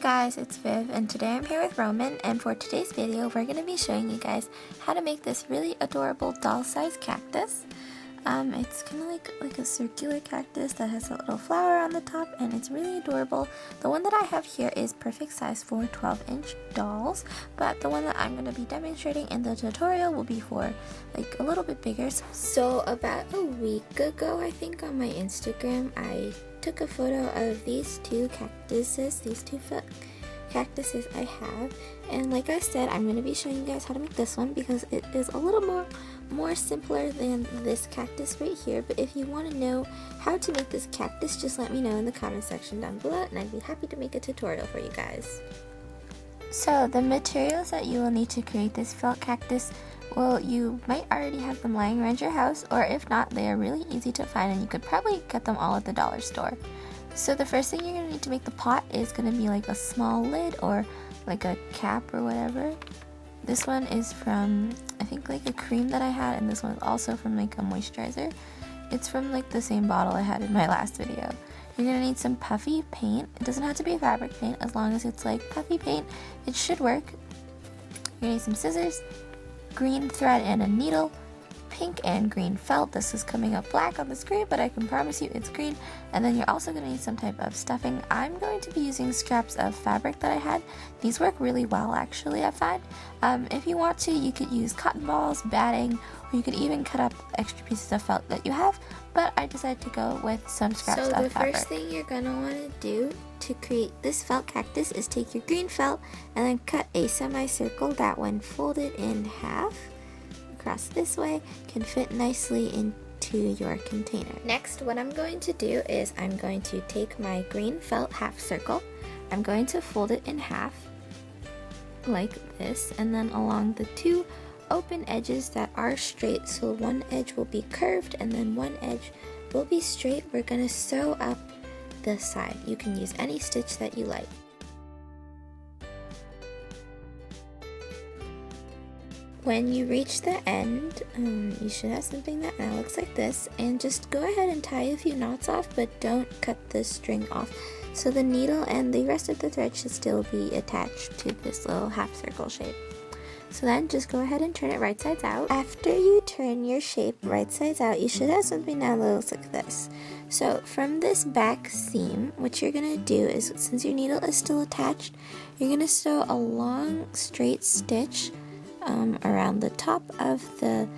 guys, it's Viv and today I'm here with Roman, and for today's video we're going to be showing you guys how to make this really adorable doll-sized cactus. It's kind of like a circular cactus that has a little flower on the top, and it's really adorable. The one that I have here is perfect size for 12-inch dolls, but the one that I'm going to be demonstrating in the tutorial will be for like a little bit bigger. So about a week ago, I think, on my Instagram, I took a photo of these two cactuses, cactuses I have, and like I said, I'm going to be showing you guys how to make this one because it is a little more simpler than this cactus right here. But if you want to know how to make this cactus, just let me know in the comment section down below and I'd be happy to make a tutorial for you guys. So the materials that you will need to create this felt cactus, well, you might already have them lying around your house, or if not, they are really easy to find and you could probably get them all at the dollar store. So the first thing you're going to need to make the pot is going to be like a small lid or like a cap or whatever. This one is from, I think, like a cream that I had, and this one is also from like a moisturizer. It's from like the same bottle I had in my last video. You're going to need some puffy paint. It doesn't have to be fabric paint, as long as it's like puffy paint, it should work. You're going to need some scissors, green thread and a needle, pink and green felt. This is coming up black on the screen, but I can promise you it's green. And then you're also going to need some type of stuffing. I'm going to be using scraps of fabric that I had. These work really well, actually, I find. If you want to, you could use cotton balls, batting, or you could even cut up extra pieces of felt that you have, but I decided to go with some scraps of fabric. So the first thing you're going to want to do to create this felt cactus is take your green felt and then cut a semicircle that, when folded in half across this way, can fit nicely into your container. Next, what I'm going to do is I'm going to take my green felt half circle, I'm going to fold it in half like this, and then along the two open edges that are straight, so one edge will be curved and then one edge will be straight, we're going to sew up the side. You can use any stitch that you like. When you reach the end, you should have something that now looks like this, and just go ahead and tie a few knots off, but don't cut the string off. So the needle and the rest of the thread should still be attached to this little half circle shape. So then just go ahead and turn it right sides out. After you turn your shape right sides out, you should have something now that looks like this. So from this back seam, what you're going to do is, since your needle is still attached, you're going to sew a long straight stitch around the top of the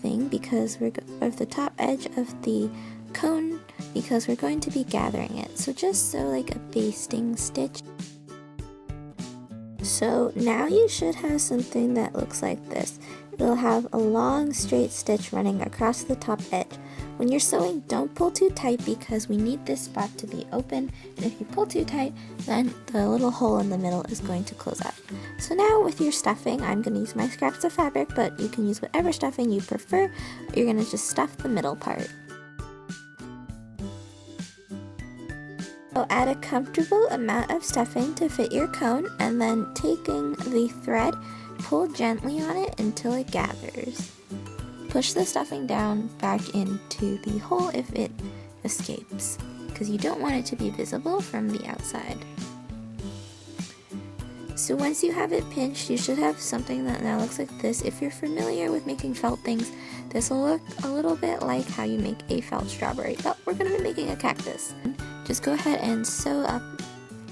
thing, because of the top edge of the cone, because we're going to be gathering it. So just sew like a basting stitch. So now you should have something that looks like this. It'll have a long straight stitch running across the top edge. When you're sewing, don't pull too tight because we need this spot to be open, and if you pull too tight, then the little hole in the middle is going to close up. So now with your stuffing, I'm going to use my scraps of fabric, but you can use whatever stuffing you prefer. You're going to just stuff the middle part. So add a comfortable amount of stuffing to fit your cone, and then taking the thread, pull gently on it until it gathers. Push the stuffing down back into the hole if it escapes, because you don't want it to be visible from the outside. So once you have it pinched, you should have something that now looks like this. If you're familiar with making felt things, this will look a little bit like how you make a felt strawberry, but we're going to be making a cactus. Just go ahead and sew up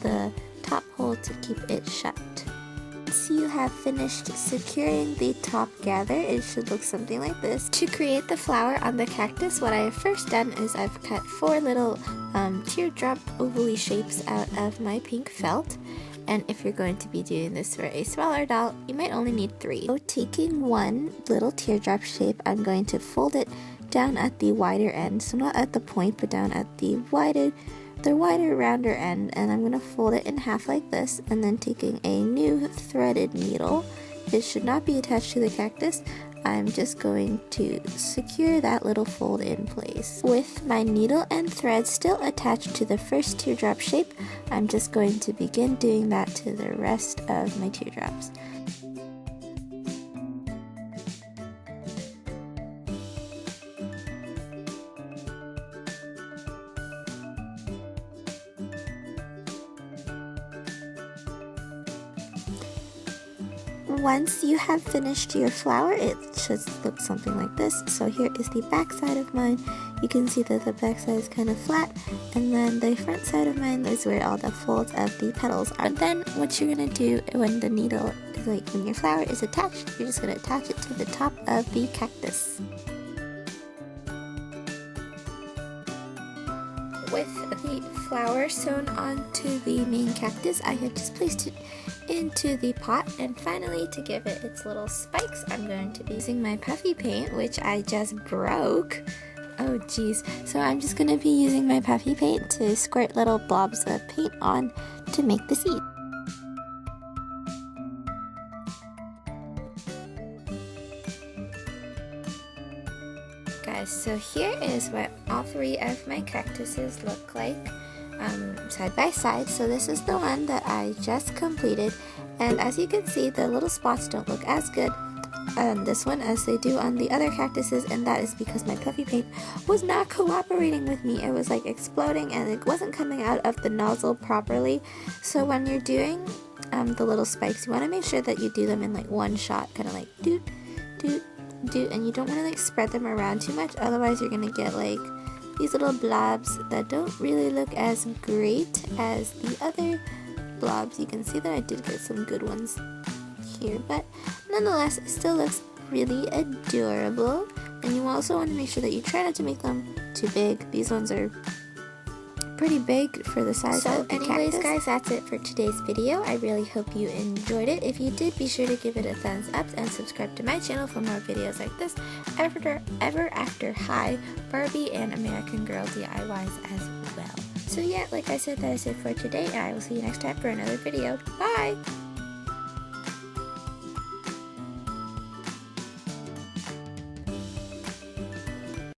the top hole to keep it shut. Once you have finished securing the top gather, it should look something like this. To create the flower on the cactus, what I have first done is I've cut 4 little teardrop ovally shapes out of my pink felt. And if you're going to be doing this for a smaller doll, you might only need 3. So taking one little teardrop shape, I'm going to fold it down at the wider end. So not at the point, but down at the wider, rounder end. And I'm going to fold it in half like this. And then taking a new threaded needle, it should not be attached to the cactus, I'm just going to secure that little fold in place. With my needle and thread still attached to the first teardrop shape, I'm just going to begin doing that to the rest of my teardrops. once you have finished your flower, it should look something like this. So here is the back side of mine. You can see that the back side is kind of flat, and then the front side of mine is where all the folds of the petals are. But then what you're gonna do when the needle is when your flower is attached, you're just gonna attach it to the top of the cactus. With the flower sewn onto the main cactus, I have just placed it into the pot, and finally, to give it its little spikes, I'm going to be using my puffy paint, which I just broke. Oh geez. So I'm just going to be using my puffy paint to squirt little blobs of paint on to make the seed. Guys, so here is what all three of my cactuses look like side by side. So this is the one that I just completed, and as you can see, the little spots don't look as good on this one as they do on the other cactuses, and that is because my puffy paint was not cooperating with me. It was like exploding and it wasn't coming out of the nozzle properly. So when you're doing the little spikes, you want to make sure that you do them in like one shot, kind of like doot doot doot, and you don't want to like spread them around too much, otherwise you're gonna get like these little blobs that don't really look as great as the other blobs. You can see that I did get some good ones here, but nonetheless it still looks really adorable. And you also want to make sure that you try not to make them too big. These ones are pretty big for the size of the anyways cactus. Guys, that's it for today's video. I really hope you enjoyed it. If you did, be sure to give it a thumbs up and subscribe to my channel for more videos like this ever after high Barbie and American Girl DIYs as well. So yeah, like I said, that is it for today, and I will see you next time for another video. Bye!